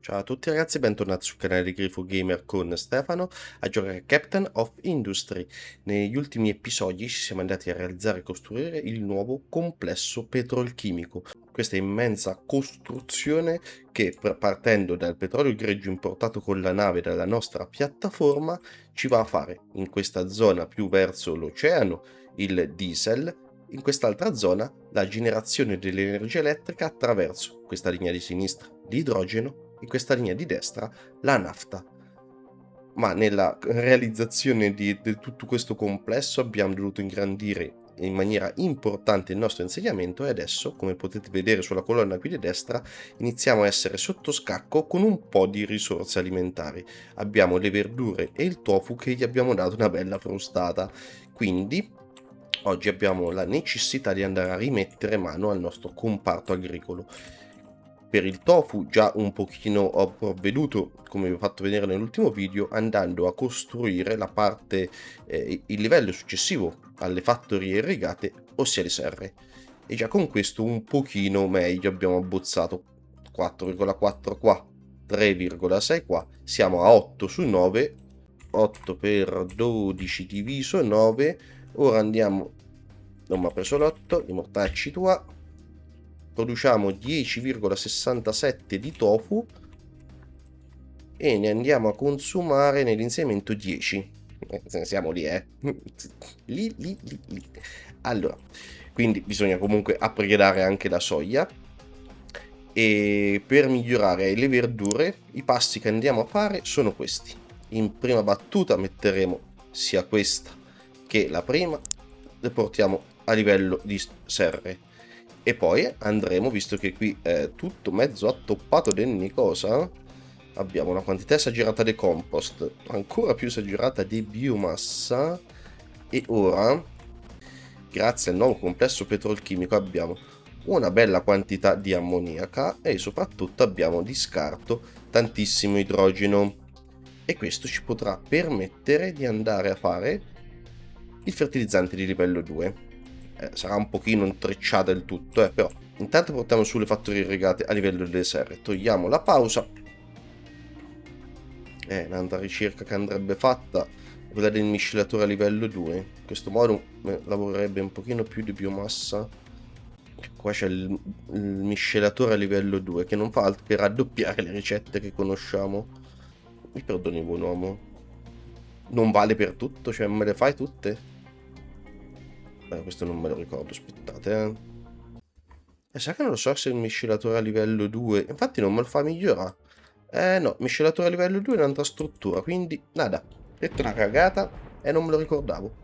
Ciao a tutti ragazzi, bentornati sul canale di Grifo Gamer con Stefano a giocare a Captain of Industry. Negli ultimi episodi ci siamo andati a realizzare e costruire il nuovo complesso petrolchimico. Questa immensa costruzione che partendo dal petrolio greggio importato con la nave dalla nostra piattaforma ci va a fare in questa zona più verso l'oceano il diesel, in quest'altra zona la generazione dell'energia elettrica attraverso questa linea di sinistra l'idrogeno, in questa linea di destra la nafta. Ma nella realizzazione di tutto questo complesso abbiamo dovuto ingrandire in maniera importante il nostro insediamento e adesso, come potete vedere sulla colonna qui di destra, iniziamo a essere sotto scacco con un po' di risorse alimentari. Abbiamo le verdure e il tofu che gli abbiamo dato una bella frustata, quindi oggi abbiamo la necessità di andare a rimettere mano al nostro comparto agricolo. Per il tofu già un pochino ho provveduto, come vi ho fatto vedere nell'ultimo video, andando a costruire la parte, il livello successivo alle fattorie irrigate, ossia le serre. E già con questo un pochino meglio, abbiamo abbozzato 4,4 qua, 3,6 qua, siamo a 8 su 9, 8 per 12 diviso 9, ora andiamo, non mi ha preso l'8, i mortacci tua, produciamo 10,67 di tofu e ne andiamo a consumare nell'inserimento 10. Siamo lì, lì. Allora, quindi bisogna comunque upgradare anche la soia. E per migliorare le verdure, i passi che andiamo a fare sono questi. In prima battuta metteremo sia questa che la prima, le portiamo a livello di serre. E poi andremo, visto che qui è tutto mezzo attoppato di ogni cosa, abbiamo una quantità esagerata di compost, ancora più esagerata di biomassa, e ora, grazie al nuovo complesso petrolchimico, abbiamo una bella quantità di ammoniaca e soprattutto abbiamo di scarto tantissimo idrogeno. E questo ci potrà permettere di andare a fare il fertilizzante di livello 2. Sarà un pochino intrecciata il tutto, però intanto portiamo sulle fattorie irrigate a livello delle serre, togliamo la pausa. Un'altra ricerca che andrebbe fatta è quella del miscelatore a livello 2. In questo modo lavorerebbe un pochino più di biomassa. Qua c'è il miscelatore a livello 2 che non fa altro che raddoppiare le ricette che conosciamo. Mi perdoni, buon uomo, non vale per tutto, cioè me le fai tutte? Questo non me lo ricordo, aspettate. Sa che non lo so se il miscelatore a livello 2, infatti non me lo fa migliorare. No, miscelatore a livello 2 è un'altra struttura, quindi nada, detto una cagata e non me lo ricordavo.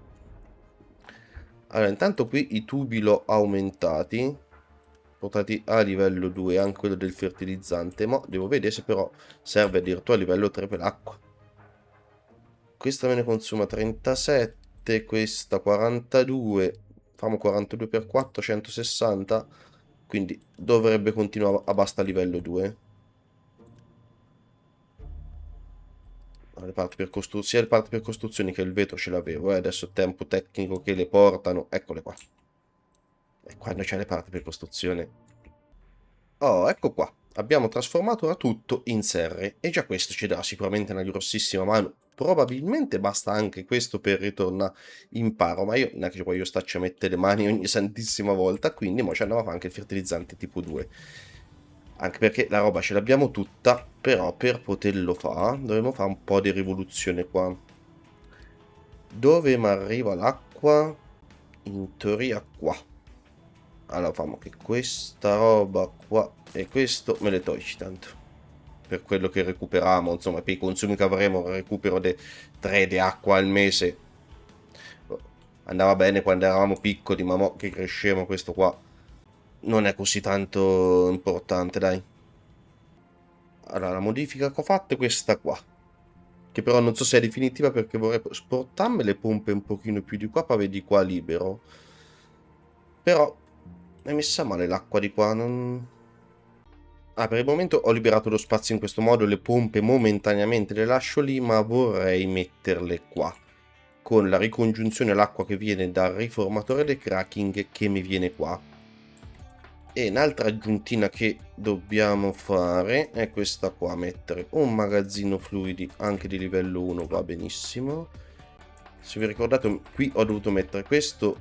Allora, intanto qui i tubi l'ho aumentati, portati a livello 2, anche quello del fertilizzante, ma devo vedere se però serve addirittura a livello 3 per l'acqua. Questa me ne consuma 37, questa 42, famo 42 per 4, 160, quindi dovrebbe continuare a basta livello 2. Le parti per sia le parti per costruzioni che il vetro ce l'avevo, adesso è tempo tecnico che le portano, eccole qua. E quando c'è le parti per costruzione. Oh, ecco qua. Abbiamo trasformato ora tutto in serre e già questo ci darà sicuramente una grossissima mano. Probabilmente basta anche questo per ritornare in paro, ma io non è che poi io staccio a mettere le mani ogni santissima volta, quindi mo ci andiamo a fare anche il fertilizzante tipo 2. Anche perché la roba ce l'abbiamo tutta, però per poterlo fare dovremo fare un po' di rivoluzione qua. Dove mi arriva l'acqua? In teoria qua. Allora famo che questa roba qua e questo me le togli tanto, per quello che recuperiamo, insomma, per i consumi che avremo, il recupero di 3 di acqua al mese andava bene quando eravamo piccoli, ma mo che cresciamo questo qua non è così tanto importante, dai. Allora la modifica che ho fatto è questa qua, che però non so se è definitiva, perché vorrei sportarmi le pompe un pochino più di qua per vedere di qua libero, però è messa male l'acqua di qua, non... per il momento ho liberato lo spazio in questo modo, le pompe momentaneamente le lascio lì, ma vorrei metterle qua, con la ricongiunzione all'acqua che viene dal riformatore del cracking che mi viene qua. E un'altra aggiuntina che dobbiamo fare è questa qua, mettere un magazzino fluidi anche di livello 1 va benissimo. Se vi ricordate, qui ho dovuto mettere questo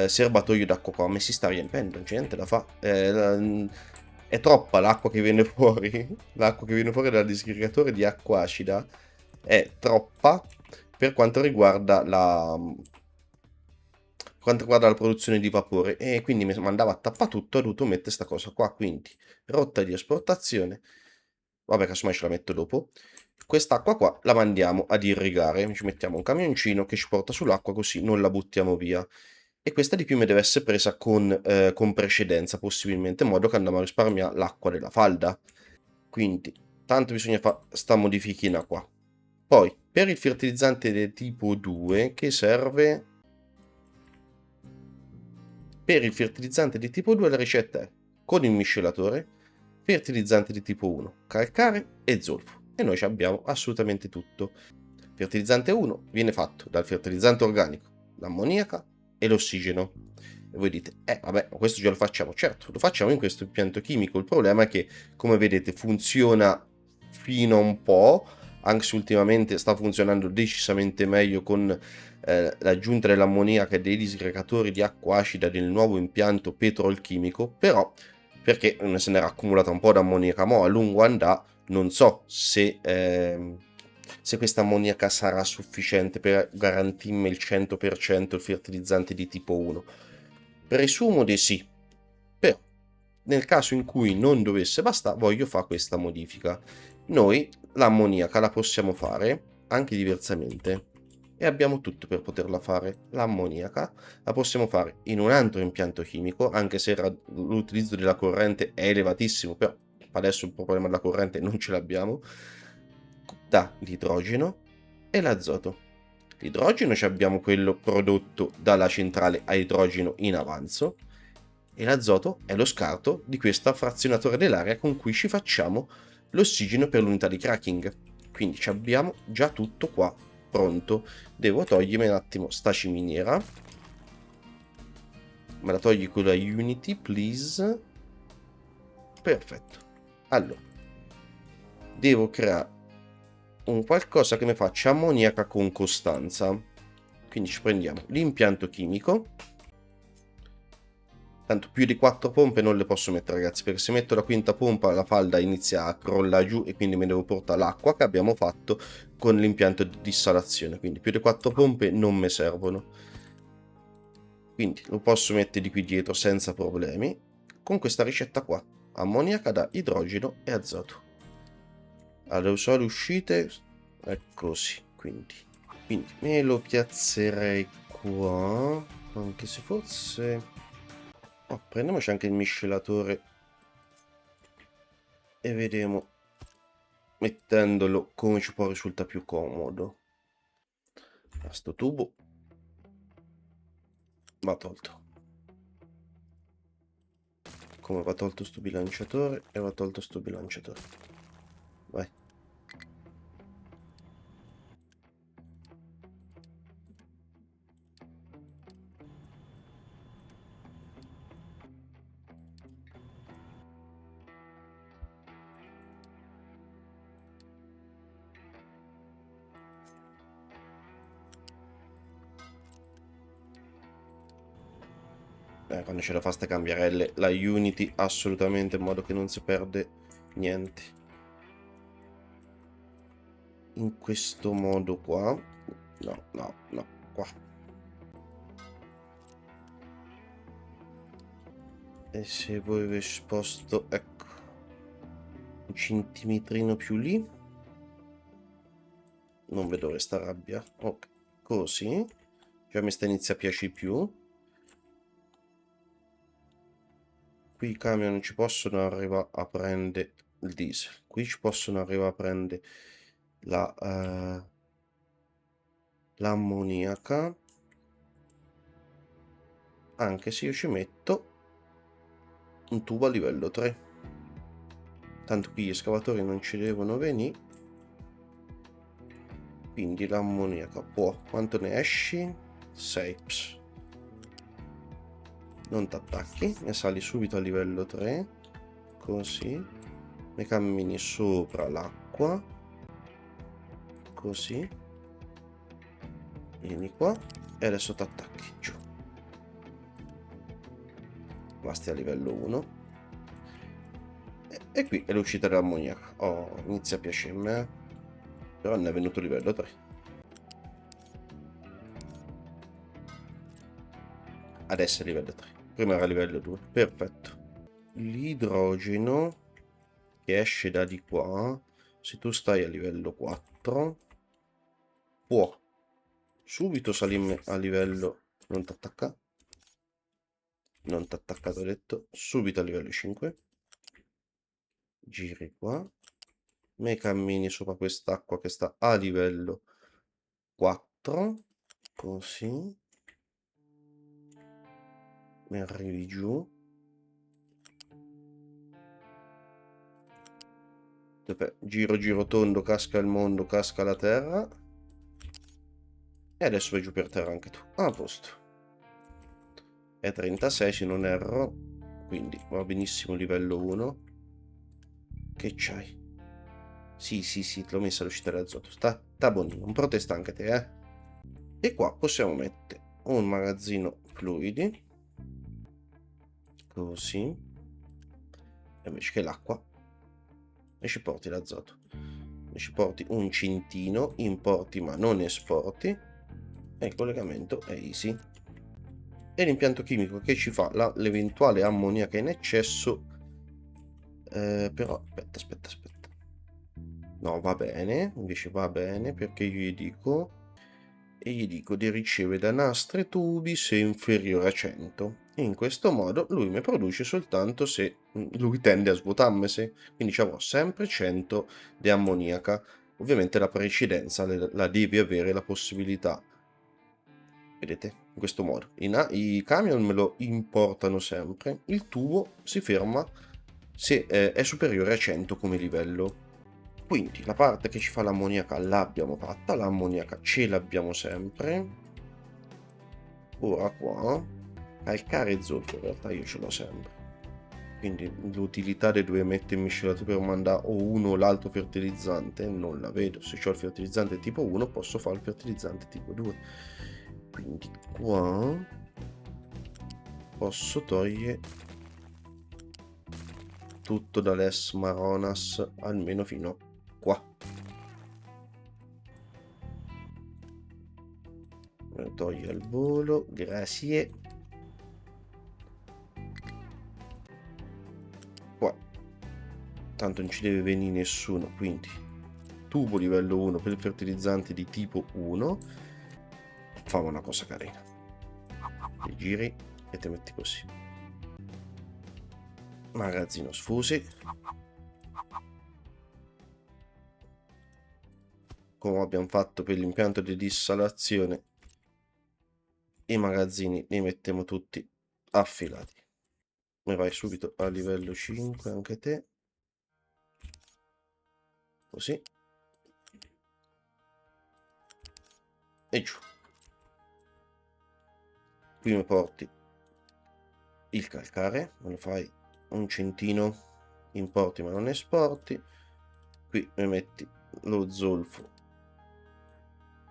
serbatoio d'acqua qua, ma si sta riempendo, non c'è niente da fare. È troppa l'acqua che viene fuori. L'acqua che viene fuori dal disgregatore di acqua acida è troppa per quanto riguarda la produzione di vapore, e quindi mi mandava a tappatutto. Ho dovuto mettere sta cosa qua, quindi rotta di esportazione. Vabbè, casomai ce la metto dopo. Quest'acqua qua la mandiamo ad irrigare, ci mettiamo un camioncino che ci porta sull'acqua, così non la buttiamo via. E questa di più mi deve essere presa con precedenza, possibilmente, in modo che andiamo a risparmiare l'acqua della falda. Quindi tanto bisogna fare sta modifichina qua. Poi per il fertilizzante del tipo 2 che serve. Per il fertilizzante di tipo 2 la ricetta è con il miscelatore, fertilizzante di tipo 1, calcare e zolfo. E noi ci abbiamo assolutamente tutto. Fertilizzante 1 viene fatto dal fertilizzante organico, l'ammoniaca e l'ossigeno. E voi dite, vabbè, questo già lo facciamo. Certo, lo facciamo in questo impianto chimico. Il problema è che, come vedete, funziona fino a un po', anche se ultimamente sta funzionando decisamente meglio con l'aggiunta dell'ammoniaca e dei disgregatori di acqua acida del nuovo impianto petrolchimico, però perché se n'era accumulata un po' d'ammoniaca, ma a lungo andrà non so se questa ammoniaca sarà sufficiente per garantirmi il 100% il fertilizzante di tipo 1. Presumo di sì, però nel caso in cui non dovesse bastare, voglio fare questa modifica. Noi l'ammoniaca la possiamo fare anche diversamente e abbiamo tutto per poterla fare. L'ammoniaca la possiamo fare in un altro impianto chimico, anche se l'utilizzo della corrente è elevatissimo, però adesso il problema della corrente non ce l'abbiamo, da l'idrogeno e l'azoto. L'idrogeno ci abbiamo quello prodotto dalla centrale a idrogeno in avanzo, e l'azoto è lo scarto di questo frazionatore dell'aria con cui ci facciamo l'ossigeno per l'unità di cracking. Quindi ci abbiamo già tutto qua pronto. Devo togliermi un attimo sta ciminiera. Me la togli con la Unity, please. Perfetto. Allora, devo creare un qualcosa che mi faccia ammoniaca con costanza. Quindi ci prendiamo l'impianto chimico. Tanto più di 4 pompe non le posso mettere, ragazzi, perché se metto la quinta pompa la falda inizia a crollare giù e quindi mi devo portare l'acqua che abbiamo fatto con l'impianto di dissalazione. Quindi più di 4 pompe non mi servono. Quindi lo posso mettere di qui dietro senza problemi con questa ricetta qua. Ammoniaca da idrogeno e azoto. Alle sole uscite è così, quindi me lo piazzerei qua, anche se forse prendiamoci anche il miscelatore e vediamo mettendolo come ci può risultare più comodo. Sto tubo va tolto, come va tolto sto bilanciatore e va tolto sto bilanciatore. Vai. Quando ce la fa sta cambiarelle, la Unity assolutamente, in modo che non si perde niente. In questo modo qua. No, qua. E se voi vi sposto, ecco, un centimetrino più lì, non vedo questa rabbia. Ok, così già mi sta inizia a piacere più. Qui i camion non ci possono arrivare a prendere il diesel, qui ci possono arrivare a prendere l'ammoniaca, anche se io ci metto un tubo a livello 3. Tanto qui gli escavatori non ci devono venire, quindi l'ammoniaca può. Quanto ne esci? 6. non ti attacchi, ne sali subito a livello 3, così, ne cammini sopra l'acqua, così, vieni qua e adesso ti attacchi giù. Basti a livello 1. E qui è l'uscita dell'ammoniaca. Oh, inizia a piacermi, eh? Però ne è venuto livello 3. Adesso è livello 3. Prima era livello 2. Perfetto. L'idrogeno che esce da di qua, se tu stai a livello 4, può subito salire a livello... Non ti attacca? Non ti attaccato, ho detto. Subito a livello 5. Giri qua. Me cammini sopra quest'acqua che sta a livello 4. Così. Mi arrivi giù. Giro giro tondo, casca il mondo, casca la terra. E adesso vai giù per terra anche tu. A posto. È 36 se non erro. Quindi va benissimo livello 1. Che c'hai? Sì, te l'ho messa all'uscita dell'azoto. Sta buonino. Un protesta anche te, eh. E qua possiamo mettere un magazzino fluidi. Così. E invece che l'acqua. E ci porti l'azoto. E ci porti un centino. Importi ma non esporti. E il collegamento è easy. E l'impianto chimico che ci fa l'eventuale ammoniaca in eccesso. Però aspetta. No, va bene, invece va bene perché io gli dico di ricevere da nastri e tubi se inferiore a 100. In questo modo lui mi produce soltanto se lui tende a svuotarmesi, quindi ci avrò sempre 100 di ammoniaca. Ovviamente la precedenza la devi avere la possibilità. Vedete? In questo modo. I camion me lo importano sempre. Il tubo si ferma se è superiore a 100 come livello. Quindi la parte che ci fa l'ammoniaca l'abbiamo fatta. L'ammoniaca ce l'abbiamo sempre. Ora qua. Calcare e zolfo in realtà io ce l'ho sempre. Quindi l'utilità dei due mettere miscelato per mandare o uno o l'altro fertilizzante non la vedo. Se ho il fertilizzante tipo 1 posso fare il fertilizzante tipo 2. Quindi qua posso togliere tutto dall'Es Maronas almeno fino a qua. Me lo toglie al volo, grazie. Qua tanto non ci deve venire nessuno, quindi tubo livello 1 per il fertilizzante di tipo 1. Facciamo una cosa carina. Ti giri e ti metti così. Magazzino sfusi. Come abbiamo fatto per l'impianto di dissalazione, i magazzini li mettiamo tutti affilati. E vai subito a livello 5 anche te. Così. E giù. Qui mi porti il calcare, me lo fai un centino, importi ma non esporti. Qui mi metti lo zolfo,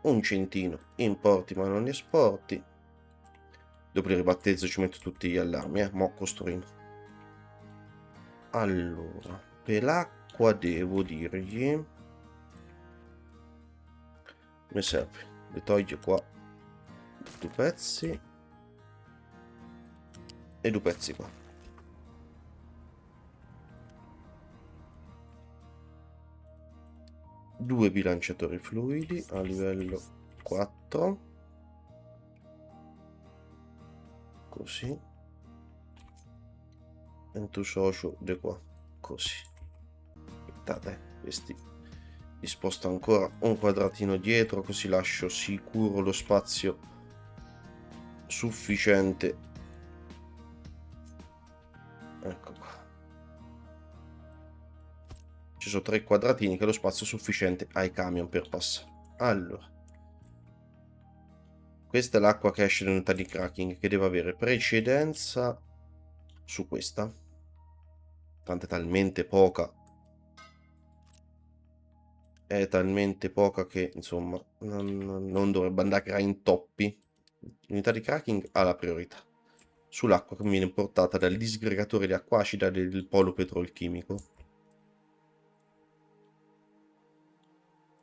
un centino, importi ma non esporti. Dopo il ribattezzo ci metto tutti gli allarmi, mo costruiamo. Allora, per l'acqua devo dirgli, mi serve, le toglio qua 2 pezzi e 2 pezzi qua. Due bilanciatori fluidi a livello 4. Così. E tu socio di qua. Così. Aspettate, questi li sposto ancora un quadratino dietro, così lascio sicuro lo spazio sufficiente. Ecco qua. Ci sono 3 quadratini che è lo spazio sufficiente ai camion per passare. Allora, questa è l'acqua che esce dall'unità di cracking, che deve avere precedenza su questa. Tanto è talmente poca. È talmente poca che, insomma, non dovrebbe andare a intoppi. L'unità di cracking ha la priorità sull'acqua che viene portata dal disgregatore di acqua acida del polo petrolchimico.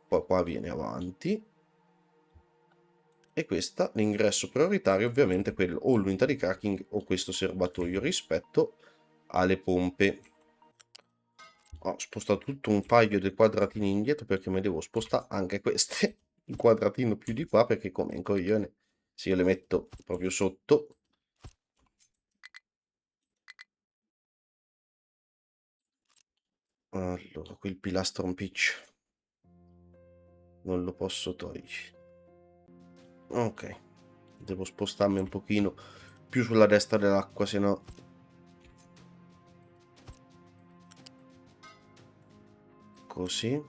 Poi qua viene avanti. E questa, l'ingresso prioritario, ovviamente è quello o l'unità di cracking o questo serbatoio rispetto alle pompe. Ho spostato tutto un paio di quadratini indietro perché mi devo spostare anche queste un quadratino più di qua, perché come in coglione, se io le metto proprio sotto, allora qui il pilastro un pitch non lo posso togliere. Ok, devo spostarmi un pochino più sulla destra dell'acqua, se no così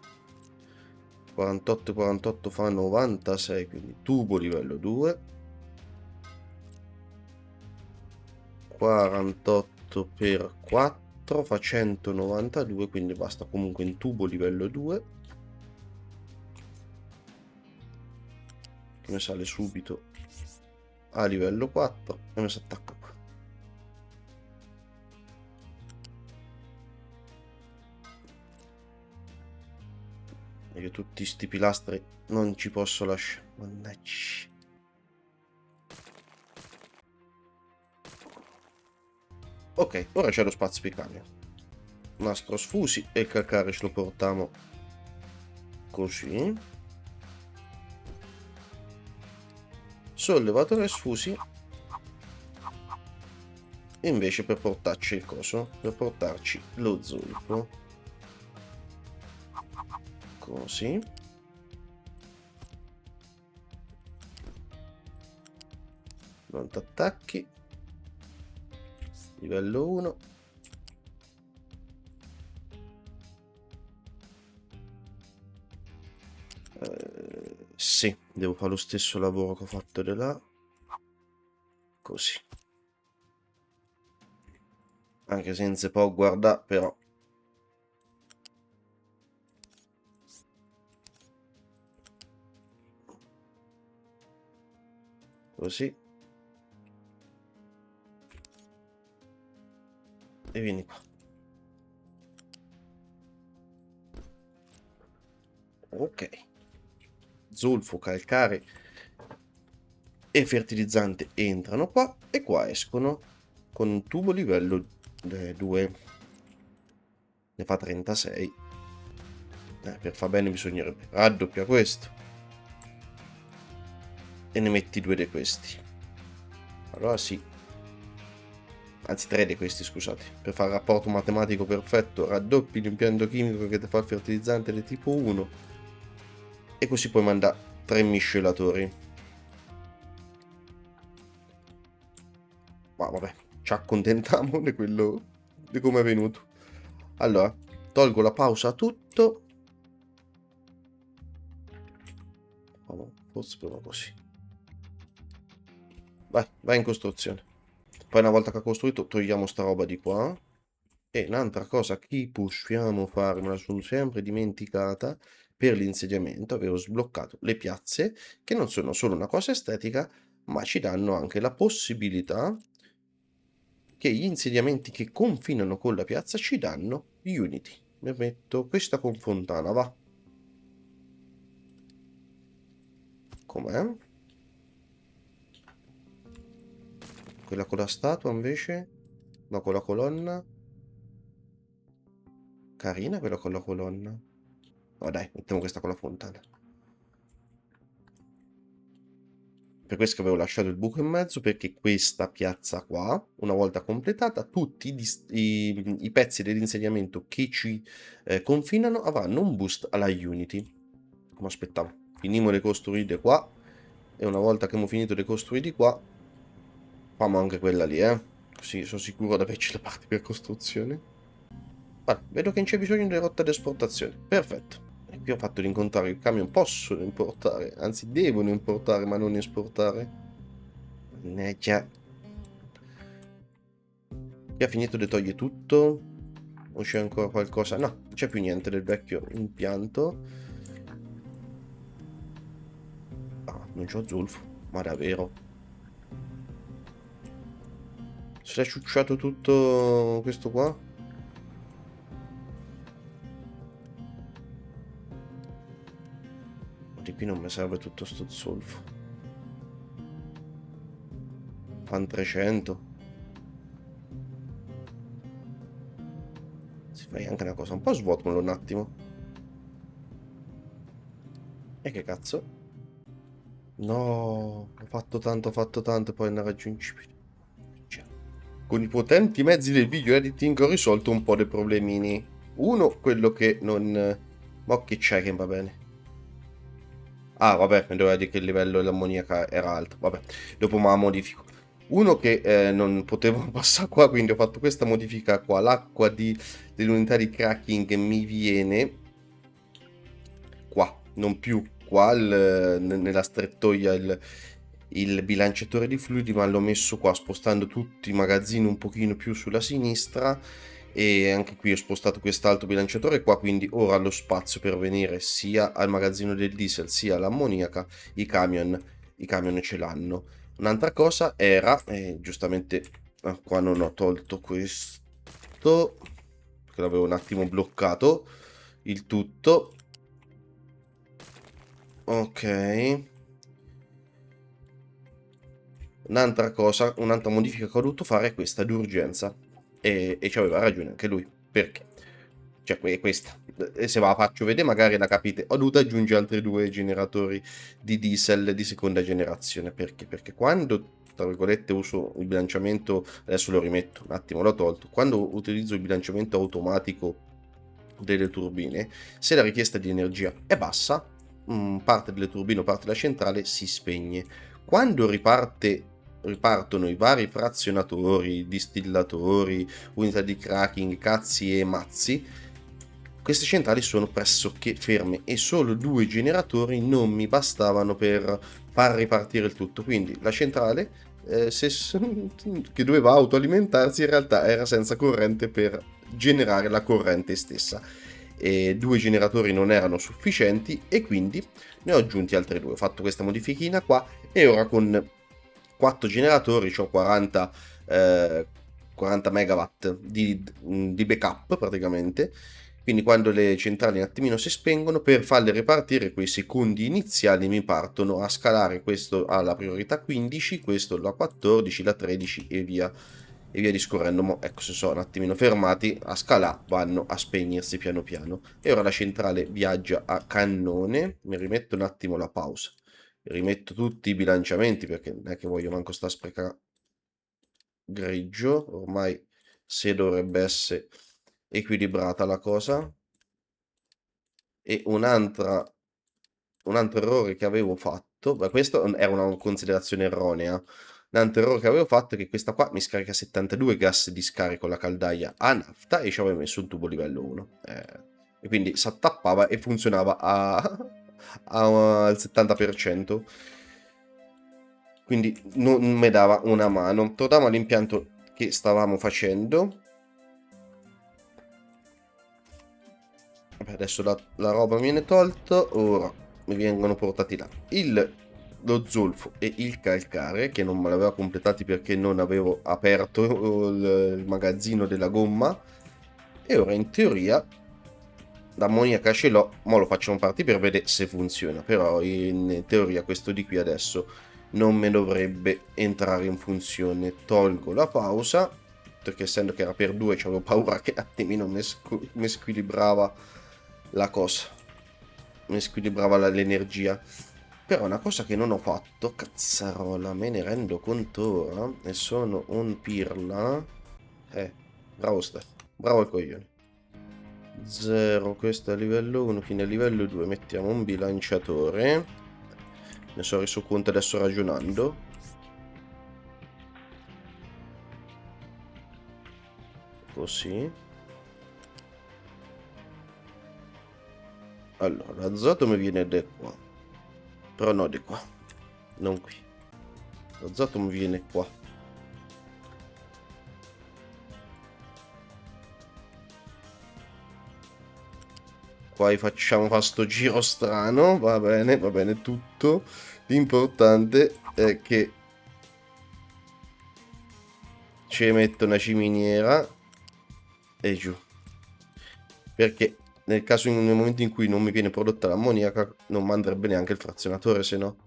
48 e 48 fa 96, quindi tubo livello 2, 48 per 4 fa 192, quindi basta comunque in tubo livello 2 che mi sale subito a livello 4 e mi si attacca qua. E io tutti sti pilastri non ci posso lasciare, mannaggia. Ok, ora c'è lo spazio per camion. Nastro sfusi e il calcare ce lo portiamo così. Sollevatore sfusi invece per portarci il coso, per portarci lo zolfo. Così. Non t'attacchi. Livello 1. Sì, devo fare lo stesso lavoro che ho fatto di là. Così. Anche se non si può guardare, però. Così. E vieni qua. Ok. Zolfo, calcare e fertilizzante entrano qua e qua escono con un tubo livello 2. Ne fa 36. Per far bene bisognerebbe raddoppia questo. E ne metti 2 di questi. Allora sì. Anzi 3 di questi, scusate. Per fare il rapporto matematico perfetto, raddoppi l'impianto chimico che ti fa il fertilizzante di tipo 1. E così puoi mandare 3 miscelatori. Ma vabbè, ci accontentiamo di quello, di come è venuto. Allora, tolgo la pausa a tutto. Forse provo così. Vai in costruzione. Poi una volta che ha costruito togliamo sta roba di qua. E un'altra cosa che possiamo fare, me la sono sempre dimenticata, per l'insediamento avevo sbloccato le piazze, che non sono solo una cosa estetica, ma ci danno anche la possibilità che gli insediamenti che confinano con la piazza ci danno Unity. Mi metto questa con fontana, va. Com'è? Quella con la statua invece? No, con la colonna? Carina quella con la colonna. No dai, mettiamo questa con la fontana. Per questo che avevo lasciato il buco in mezzo, perché questa piazza qua, una volta completata, tutti i pezzi dell'insediamento che ci confinano avranno un boost alla Unity. Come aspettavo. Finimo di costruire qua. E una volta che abbiamo finito di costruire qua, facciamo anche quella lì, Così sono sicuro di averci le parti per costruzione. Guarda, vedo che non c'è bisogno di rotta di esportazione. Perfetto. Qui ho fatto l'incontrario, i camion possono importare, anzi devono importare ma non esportare. Mannaggia. Chi ha finito di togliere tutto? O c'è ancora qualcosa? No, non c'è più niente del vecchio impianto. Ah, non c'ho zolfo, ma davvero? Se l'è ciucciato tutto questo qua? Di qui non mi serve tutto sto zolfo. Fan 300. Si fai anche una cosa, un po' svuotamelo un attimo. E che cazzo? No, ho fatto tanto, poi non raggiungibile. Cioè, con i potenti mezzi del video editing ho risolto un po' dei problemini. Uno, quello che non... Ma che c'è che va bene? Ah, vabbè, mi doveva dire che il livello dell'ammoniaca era alto. Vabbè, dopo me la modifico. Uno che non potevo passare qua, quindi ho fatto questa modifica qua. L'acqua dell'unità di cracking mi viene qua, non più qua nella strettoia il bilanciatore di fluidi, ma l'ho messo qua, spostando tutti i magazzini un pochino più sulla sinistra. E anche qui ho spostato quest'altro bilanciatore qua, quindi ora ho lo spazio per venire sia al magazzino del diesel sia all'ammoniaca. I camion ce l'hanno. Un'altra cosa era, giustamente qua non ho tolto questo perché l'avevo un attimo bloccato il tutto. Ok, un'altra cosa, un'altra modifica che ho dovuto fare è questa d'urgenza. E ci aveva ragione anche lui. Perché? Cioè, è questa. E se ve la faccio vedere, magari la capite. Ho dovuto aggiungere altri due generatori di diesel di seconda generazione. Perché? Perché quando, tra virgolette, uso il bilanciamento, adesso lo rimetto, un attimo l'ho tolto. Quando utilizzo il bilanciamento automatico delle turbine, se la richiesta di energia è bassa, parte delle turbine o parte della centrale si spegne. Quando ripartono i vari frazionatori, distillatori, unità di cracking, cazzi e mazzi, queste centrali sono pressoché ferme e solo due generatori non mi bastavano per far ripartire il tutto. Quindi la centrale, che doveva autoalimentarsi, in realtà era senza corrente per generare la corrente stessa. E due generatori non erano sufficienti e quindi ne ho aggiunti altri due. Ho fatto questa modifichina qua e ora con 4 generatori ho 40 megawatt di backup praticamente. Quindi quando le centrali un attimino si spengono, per farle ripartire quei secondi iniziali mi partono a scalare. Questo ha la priorità 15, questo la 14, la 13 e via discorrendo. Ecco, se sono un attimino fermati a scalare, vanno a spegnersi piano piano. E ora la centrale viaggia a cannone. Mi rimetto un attimo la pausa, rimetto tutti i bilanciamenti perché non è che voglio manco sta a sprecare grigio. Ormai se dovrebbe essere equilibrata la cosa. E un altro errore che avevo fatto, beh, questo era una considerazione erronea. Un altro errore che avevo fatto è che questa qua mi scarica 72 gas di scarico la caldaia a nafta e ci avevo messo un tubo livello 1. E quindi si attappava e funzionava al 70%. Quindi non mi dava una mano. Torniamo all'impianto che stavamo facendo. Vabbè, adesso la roba mi viene tolta, ora mi vengono portati là lo zolfo e il calcare, che non me l'aveva completati perché non avevo aperto il magazzino della gomma, e ora in teoria l'ammoniaca ce l'ho, ma lo facciamo partire per vedere se funziona, però in teoria questo di qui adesso non me dovrebbe entrare in funzione. Tolgo la pausa, perché essendo che era per 2 avevo paura che un attimino mi squilibrava la cosa, mi squilibrava l'energia. Però una cosa che non ho fatto, cazzarola, me ne rendo conto ora, e sono un pirla. Bravo Steph, bravo il coglione. 0, questo è a livello 1, fino a livello 2 mettiamo un bilanciatore. Ne sono reso conto adesso ragionando. Così. Allora, l'azoto mi viene da qua, però no di qua, non qui. L'azoto mi viene qua. Qua facciamo fa sto giro strano, va bene tutto. L'importante è che ci metto una ciminiera e giù. Perché nel momento in cui non mi viene prodotta l'ammoniaca non mi andrebbe neanche il frazionatore, se no.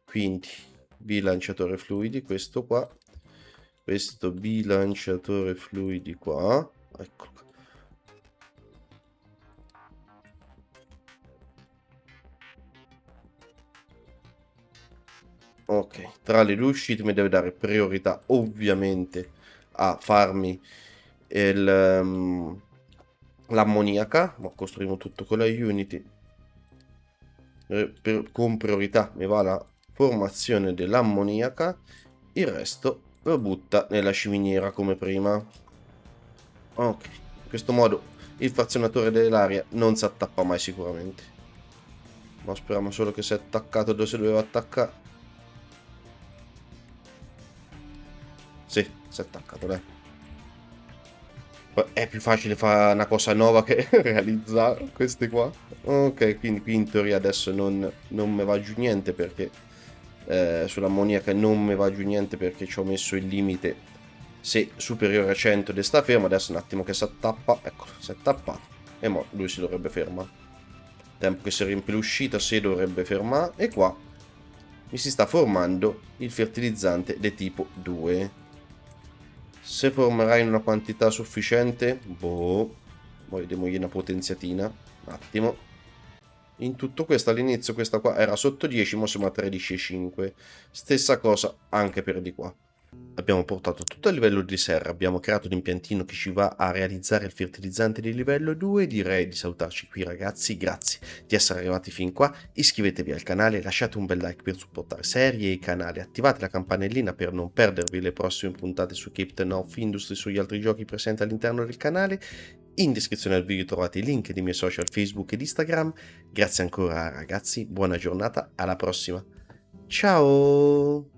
Quindi bilanciatore fluidi, questo qua. Questo bilanciatore fluidi qua. Ecco. Ok, tra le due uscite mi deve dare priorità ovviamente a farmi l'ammoniaca, ma costruiamo tutto con la Unity. Con priorità mi va la formazione dell'ammoniaca, il resto lo butta nella ciminiera come prima. Ok, in questo modo il frazionatore dell'aria non si attappa mai sicuramente. Ma speriamo solo che si è attaccato dove si doveva attaccare. Sì, si è attaccato, dai. È più facile fare una cosa nuova che realizzare queste qua. Ok, quindi qui in teoria adesso non mi va giù niente perché sull'ammoniaca non mi va giù niente perché ci ho messo il limite se superiore a 100 ed sta fermo. Adesso un attimo che si attappa, eccolo, si è tappato e mo lui si dovrebbe fermare. Tempo che si riempie l'uscita si dovrebbe fermare e qua mi si sta formando il fertilizzante di tipo 2. Se formerai in una quantità sufficiente, boh, poi diamogli una potenziatina, un attimo. In tutto questo all'inizio questa qua era sotto 10, ma siamo a 13,5. Stessa cosa anche per di qua. Abbiamo portato tutto a livello di serra, abbiamo creato l'impiantino che ci va a realizzare il fertilizzante di livello 2. Direi di salutarci qui ragazzi, grazie di essere arrivati fin qua, iscrivetevi al canale, lasciate un bel like per supportare serie e i canali, attivate la campanellina per non perdervi le prossime puntate su Captain of Industry e sugli altri giochi presenti all'interno del canale. In descrizione del video trovate i link dei miei social Facebook ed Instagram. Grazie ancora ragazzi, buona giornata, alla prossima. Ciao!